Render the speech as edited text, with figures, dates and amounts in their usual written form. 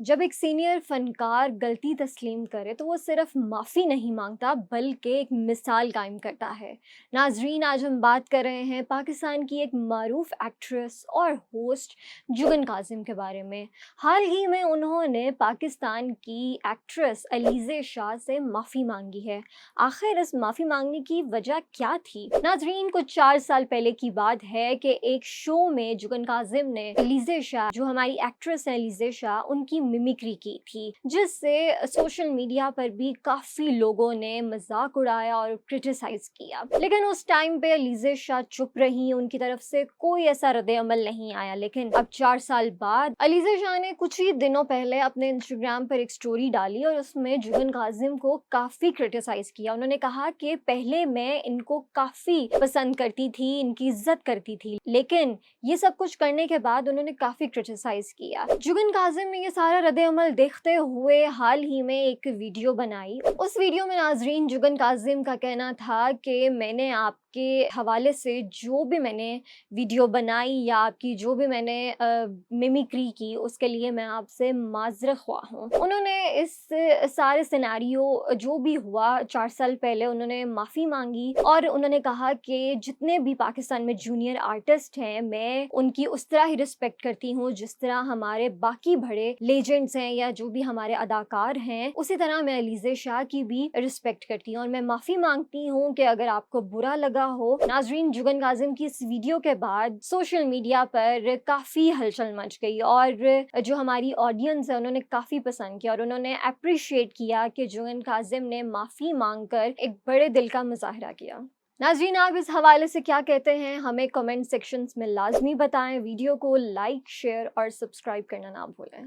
جب ایک سینئر فنکار غلطی تسلیم کرے تو وہ صرف معافی نہیں مانگتا بلکہ ایک مثال قائم کرتا ہے۔ ناظرین، آج ہم بات کر رہے ہیں پاکستان کی ایک معروف ایکٹریس اور ہوسٹ جگن کاظم کے بارے میں۔ حال ہی میں انہوں نے پاکستان کی ایکٹریس علیزہ شاہ سے معافی مانگی ہے۔ آخر اس معافی مانگنے کی وجہ کیا تھی؟ ناظرین، کچھ 4 سال پہلے کی بات ہے کہ ایک شو میں جگن کاظم نے علیزہ شاہ، جو ہماری ایکٹریس ہیں علیزہ شاہ، ان کی میمیکری کی تھی، جس سے سوشل میڈیا پر بھی کافی لوگوں نے مذاق اڑایا اور کرٹیسائز کیا۔ لیکن اس ٹائم پہ علیزہ شاہ چپ رہی، ان کی طرف سے کوئی ایسا رد عمل نہیں آیا۔ لیکن اب 4 سال بعد علیزہ شاہ نے کچھ ہی دنوں پہلے اپنے انسٹاگرام پر ایک سٹوری ڈالی اور اس میں جگن کاظم کو کافی کرٹیسائز کیا۔ انہوں نے کہا کہ پہلے میں ان کو کافی پسند کرتی تھی، ان کی عزت کرتی تھی، لیکن یہ سب کچھ کرنے کے بعد انہوں نے کافی کرٹیسائز کیا۔ جگن کاظم نے یہ سارا رد عمل دیکھتے ہوئے حال ہی میں ایک ویڈیو بنائی۔ اس ویڈیو میں ناظرین جگن کاظم کا کہنا تھا کہ میں نے آپ کے حوالے سے جو بھی میں نے ویڈیو بنائی یا آپ کی جو بھی میں نے میمیکری کی، اس کے لیے میں آپ سے معذرت خواہ ہوں۔ انہوں نے اس سارے سیناریو جو بھی ہوا 4 سال پہلے، انہوں نے معافی مانگی اور انہوں نے کہا کہ جتنے بھی پاکستان میں جونیئر آرٹسٹ ہیں، میں ان کی اس طرح ہی رسپیکٹ کرتی ہوں جس طرح ہمارے باقی بڑے لیجنڈز ہیں یا جو بھی ہمارے اداکار ہیں، اسی طرح میں علیزہ شاہ کی بھی رسپیکٹ کرتی ہوں اور میں معافی مانگتی ہوں کہ اگر آپ کو برا لگا ہو۔ ناظرین، جگن کاظم کی اس ویڈیو کے بعد سوشل میڈیا پر کافی ہلچل مچ گئی اور جو ہماری آڈینس ہے انہوں نے کافی پسند کیا اور انہوں نے اپریشیٹ کیا کہ جگن کاظم نے معافی مانگ کر ایک بڑے دل کا مظاہرہ کیا۔ ناظرین، آپ اس حوالے سے کیا کہتے ہیں؟ ہمیں کمنٹ سیکشنز میں لازمی بتائیں۔ ویڈیو کو لائک، شیئر اور سبسکرائب کرنا نہ بھولیں۔